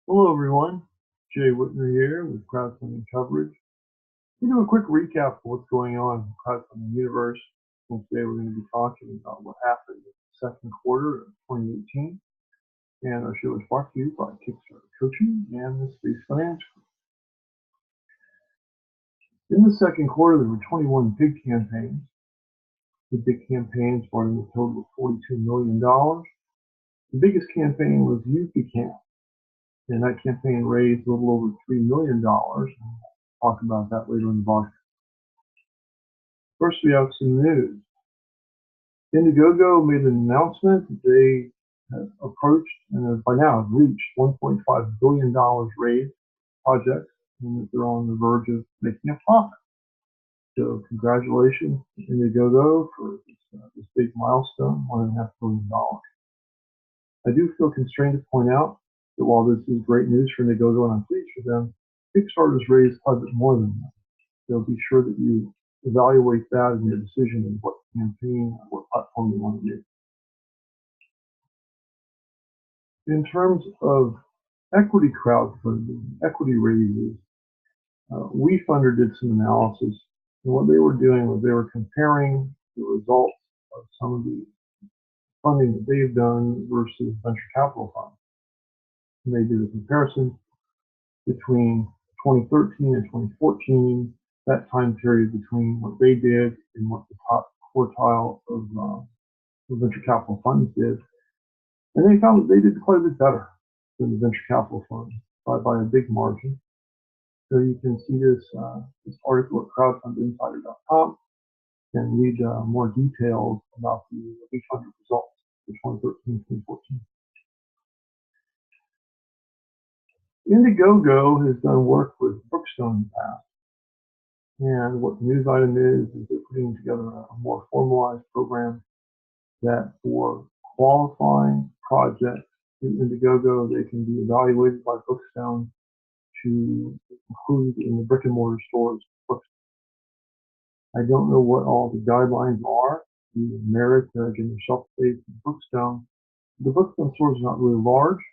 Hello everyone, Jay Whitner here with Crowdfunding Coverage. We do a quick recap of what's going on in the crowdfunding universe. And today we're going to be talking about what happened in the second quarter of 2018. And our show is brought to you by Kickstarter Coaching and the Space Finance Group. In the second quarter, there were 21 big campaigns. The big campaigns brought in a total of $42 million. The biggest campaign was Yuki Camp. And that campaign raised a little over $3 million. I'll talk about that later in the blog. First, we have some news. Indiegogo made an announcement that they have approached and have by now have reached $1.5 billion raised projects, and that they're on the verge of making a profit. So congratulations to Indiegogo for this big milestone, $1.5 billion. I do feel constrained to point out that while this is great news for Indiegogo and I'm pleased for them, Kickstarter's raised quite a bit more than that. So be sure that you evaluate that in your decision of what campaign, what platform you want to use. In terms of equity crowdfunding, equity raises, WeFunder did some analysis, and what they were doing was they were comparing the results of some of the funding that they've done versus venture capital funds. And they did a comparison between 2013 and 2014, that time period between what they did and what the top quartile of venture capital funds did. And they found that they did quite a bit better than the venture capital funds by a big margin. So you can see this article at crowdfundinsider.com and read more details about the WeFunder results for 2013-2014. Indiegogo has done work with Brookstone in the past. And what the news item is they're putting together a more formalized program that for qualifying projects in Indiegogo, they can be evaluated by Brookstone to include in the brick and mortar stores. I don't know what all the guidelines are, the merit getting shelf space in Brookstone. The Brookstone stores are not really large.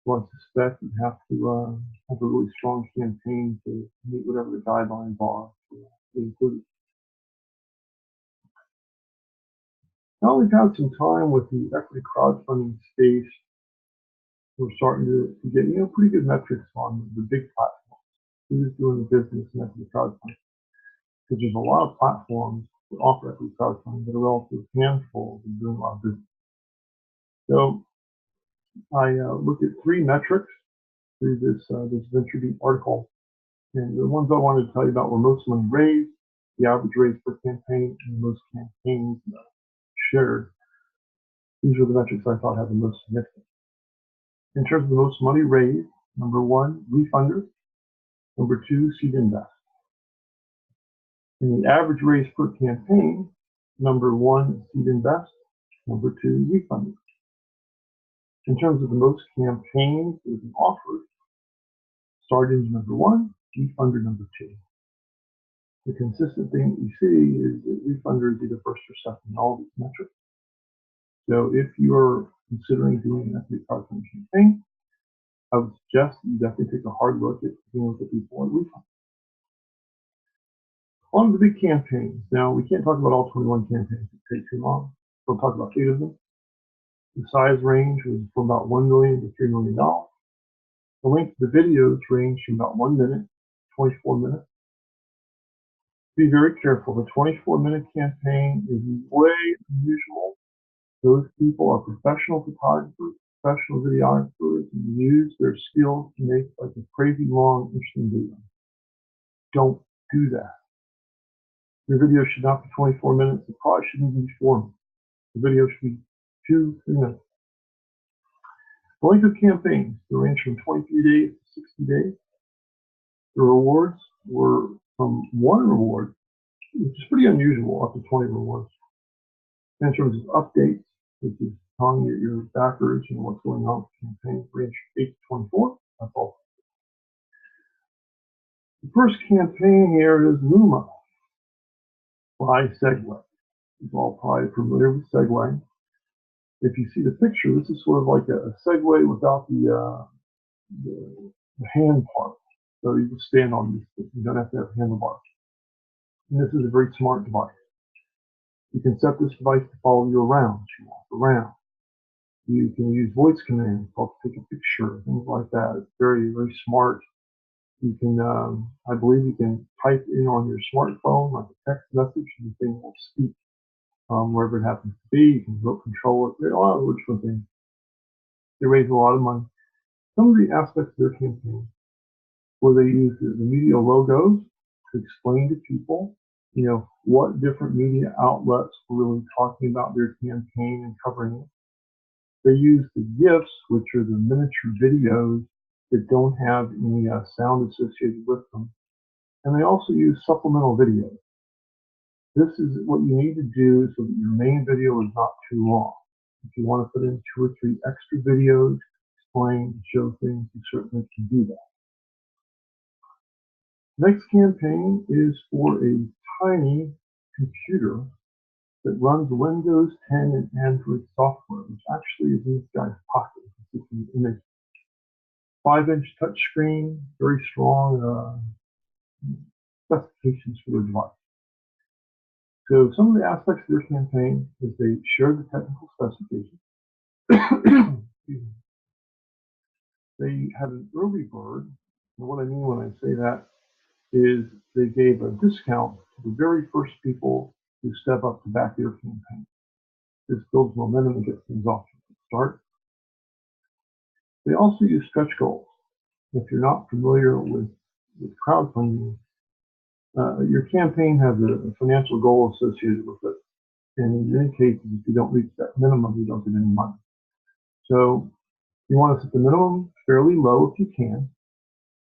So I suspect you have to have a really strong campaign to meet whatever the guidelines are to include it. Now we've had some time with the equity crowdfunding space. We're starting to get pretty good metrics on the big platforms. Who's doing the business in equity crowdfunding? Because there's a lot of platforms that offer equity crowdfunding, but a relative handful that are doing a lot of business. So I looked at three metrics through this VentureBeat article, and the ones I wanted to tell you about were most money raised, the average raise per campaign, and the most campaigns shared. These are the metrics I thought had the most significance. In terms of the most money raised, number one, WeFunder, number two, Seed Invest. And the average raise per campaign, number one, Seed Invest, number two, WeFunder. In terms of the most campaigns that have been offered, Start Engine number one, WeFunder number two. The consistent thing that you see is that WeFunder is either first or second in all of these metrics. So if you're considering doing an equity crowdfunding campaign, I would suggest that you definitely take a hard look at dealing with the people at WeFunder. On the big campaigns, now we can't talk about all 21 campaigns, it takes too long. We'll talk about 8 of them. The size range was from about $1 million to $3 million. The length of the videos range from about 1 minute to 24 minutes. Be very careful. The 24-minute campaign is way unusual. Those people are professional photographers, professional videographers, and use their skills to make like a crazy long, interesting video. Don't do that. Your video should not be 24 minutes. It probably shouldn't even be 4 minutes. The video should be 2-3 minutes. The length of campaigns, they range from 23 days to 60 days. The rewards were from 1 reward, which is pretty unusual, up to 20 rewards. In terms of updates, which is telling your backers what's going on with the campaign, range from 8 to 24. That's all. The first campaign here is Luma by Segway. You're all probably familiar with Segway. If you see the picture, this is sort of like a Segway without the the hand part. So you can stand on this. You don't have to have handlebars. And this is a very smart device. You can set this device to follow you around. You walk around. You can use voice commands, to take a picture, things like that. It's very, very smart. You can, I believe you can type in on your smartphone, like a text message, and the thing will speak wherever it happens to be. You can remote control it. There are a lot of different things. They raise a lot of money. Some of the aspects of their campaign, where they use the media logos to explain to people, what different media outlets were really talking about their campaign and covering it. They use the GIFs, which are the miniature videos that don't have any sound associated with them. And they also use supplemental videos. This is what you need to do so that your main video is not too long. If you want to put in 2 or 3 extra videos, explain, show things, you certainly can do that. Next campaign is for a tiny computer that runs Windows 10 and Android software, which actually is in this guy's pocket. This is an image. 5-inch touchscreen, very strong specifications for the device. So some of the aspects of their campaign is they share the technical specifications. They had an early bird, and what I mean when I say that is they gave a discount to the very first people who step up to back their campaign. This builds momentum and gets things off to a good start. They also use stretch goals. If you're not familiar with crowdfunding, your campaign has a financial goal associated with it. And in many cases, if you don't reach that minimum, you don't get any money. So you want to set the minimum fairly low if you can,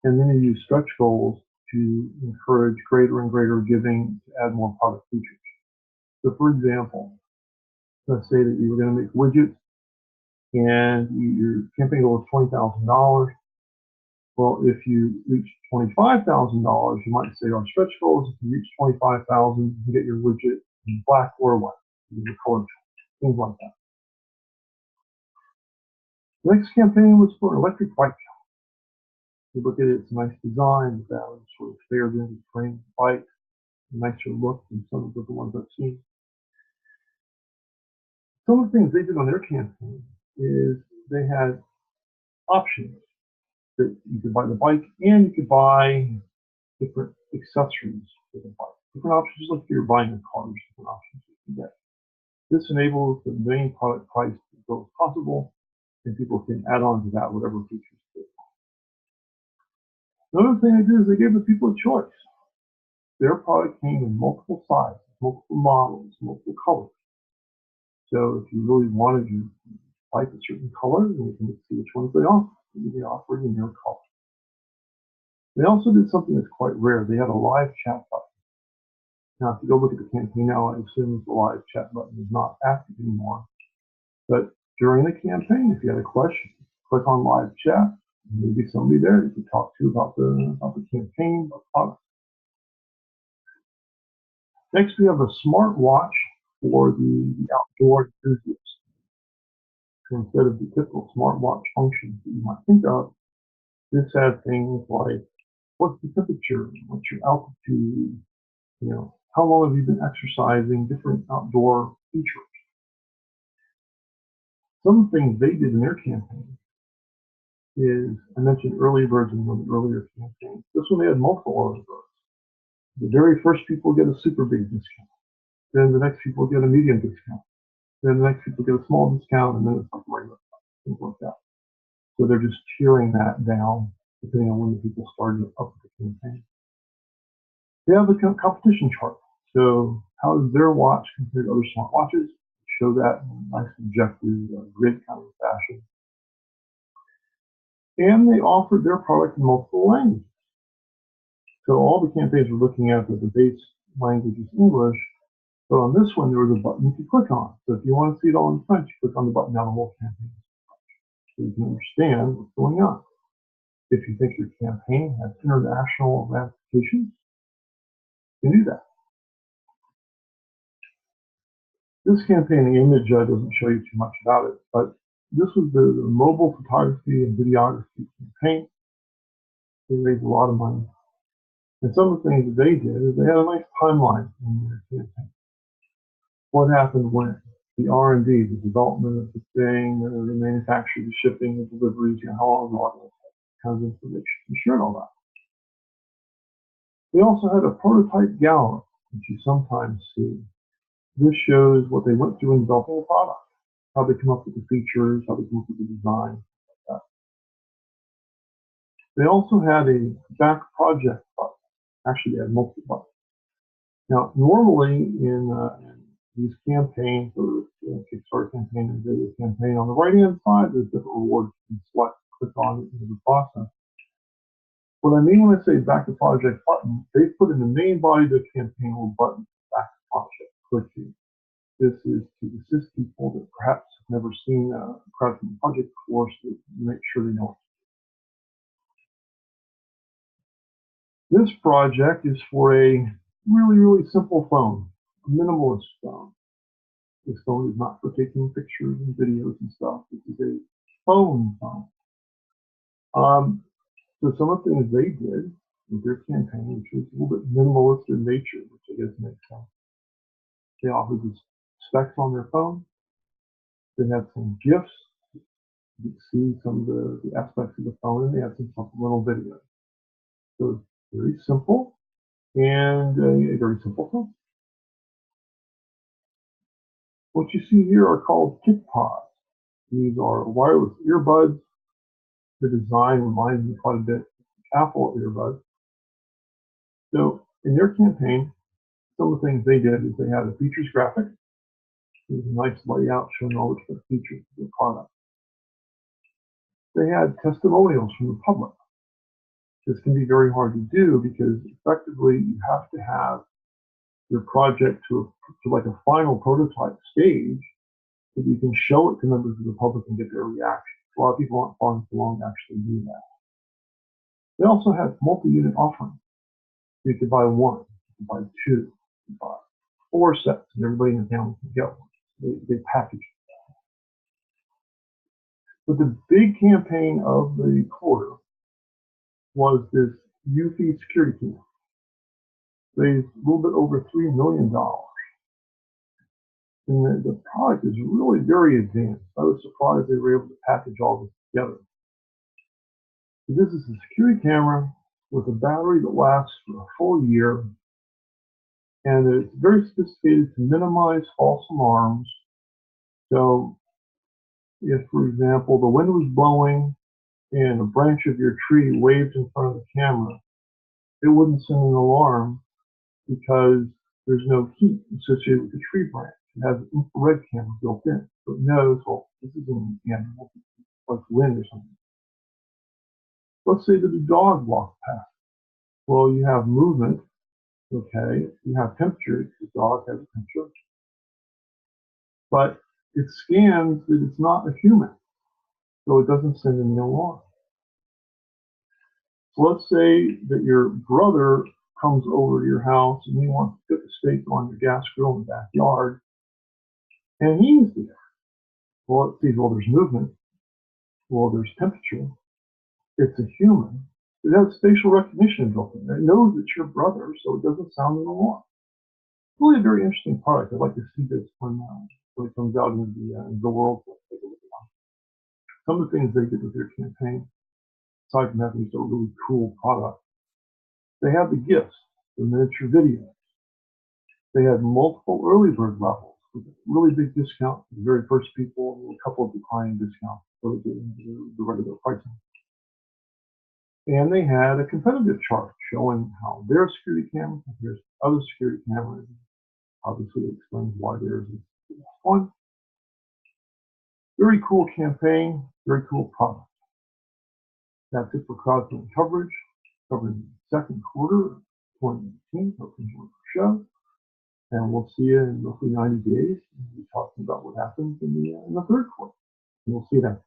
and then you use stretch goals to encourage greater and greater giving to add more product features. So for example, let's say that you were going to make widgets and your campaign goal is $20,000. Well, if you reach $25,000, you might say our stretch goal is if you reach $25,000, you can get your widget in black or white, your color, things like that. The next campaign was for an electric bike. You look at it, it's a nice design, the value sort of fared into the frame bike, a nicer look than some of the ones I've seen. Some of the things they did on their campaign is they had options that you could buy the bike and you could buy different accessories for the bike. Different options, just like if you're buying a car, there's different options you can get. This enables the main product price as low as possible, and people can add on to that whatever features they want. Another thing they did is they gave the people a choice. Their product came in multiple sizes, multiple models, multiple colors. So if you really wanted to like a certain color, then you can see which ones they offer. They offer in their color. They also did something that's quite rare. They had a live chat button. Now, if you go look at the campaign now, I assume the live chat button is not active anymore. But during the campaign, if you had a question, click on live chat. Maybe somebody there you could talk to about the campaign, about the product. Next, we have a smart watch for the outdoor enthusiast. So instead of the typical smartwatch functions that you might think of, this had things like what's the temperature, what's your altitude, how long have you been exercising, different outdoor features. Some things they did in their campaign is, I mentioned early birds in one of the earlier campaigns. This one they had multiple early birds. The very first people get a super big discount. Then the next people get a medium discount. Then the next people get a small discount, and then it's like regular things like that. So they're just tiering that down depending on when the people started up with the campaign. They have a competition chart. So how does their watch compare to other smartwatches? Show that in a nice objective grid kind of fashion. And they offered their product in multiple languages. So all the campaigns we're looking at, the base language is English. But on this one, there was a button you could click on. So if you want to see it all in French, you click on the button down the whole campaign. So you can understand what's going on. If you think your campaign has international ramifications, you can do that. This campaign, the image doesn't show you too much about it, but this was the mobile photography and videography campaign. paint. They raised a lot of money. And some of the things that they did is they had a nice timeline in their campaign. What happened when? The R&D, the development of the thing, the manufacture, the shipping, the deliveries, how long all that kind of information. You shared all that. They also had a prototype gallery, which you sometimes see. This shows what they went through in developing a product, how they come up with the features, how they come up with the design, like that. They also had a back project button. Actually, they had multiple buttons. Now, normally in these campaigns, or Kickstarter campaign and video campaign, on the right-hand side, there's different rewards you can select, click on it into the process. What I mean when I say back to project button, they put in the main body of the campaign a little button, back to project, click here. This is to assist people that perhaps have never seen a crowdfunding project before, so to make sure they know it. This project is for a really, really simple phone, a minimalist phone. This phone is not for taking pictures and videos and stuff. This is a phone. So some of the things they did with their campaign, which was a little bit minimalist in nature, which I guess makes sense. They offered the specs on their phone. They had some gifts. You can see some of the aspects of the phone, and they had some supplemental videos. So very simple and a very simple phone. What you see here are called KitPods. These are wireless earbuds. The design reminds me quite a bit of Apple earbuds. So in their campaign, some of the things they did is they had a features graphic. It was a nice layout showing all the different features of the product. They had testimonials from the public. This can be very hard to do because effectively you have to have your project to like a final prototype stage so that you can show it to members of the public and get their reaction. A lot of people aren't following along to actually do that. They also had multi-unit offerings. You could buy one, you could buy two, you could buy 4 sets, and everybody in the family can get one. They package it. But the big campaign of the quarter was this UV security camera. Raised a little bit over $3 million. And the product is really very advanced. I was surprised they were able to package all this together. This is a security camera with a battery that lasts for a full year, and it's very sophisticated to minimize false alarms. So if, for example, the wind was blowing and a branch of your tree waved in front of the camera, it wouldn't send an alarm because there's no heat associated with the tree branch. It has an infrared camera built in, so it knows, well, this is an animal, like wind or something. Let's say that a dog walks past. Well, you have movement, okay? You have temperature. The dog has a temperature. But it scans that it's not a human, so it doesn't send any alarm. So let's say that your brother comes over to your house and he wants to cook a steak on your gas grill in the backyard, and he's there. Well, it sees, well, there's movement. Well, there's temperature. It's a human. It has facial recognition built in there. It knows it's your brother, so it doesn't sound an alarm. It's really a very interesting product. I'd like to see this when it comes out into the world. Let's take a look at it. Some of the things they did with their campaign, aside from having a really cool product, they had the gifts, the miniature videos. They had multiple early bird levels with a really big discount for the very first people, and a couple of declining discounts for the regular pricing. And they had a competitive chart showing how their security camera compares to other security cameras. Obviously, it explains why theirs is the best one. Very cool campaign, very cool product. That's it for Crowdfunding Coverage, covering the second quarter of 2019. Hope you enjoyed the show. And we'll see you in roughly 90 days. We'll be talking about what happens in the third quarter. And we'll see you then.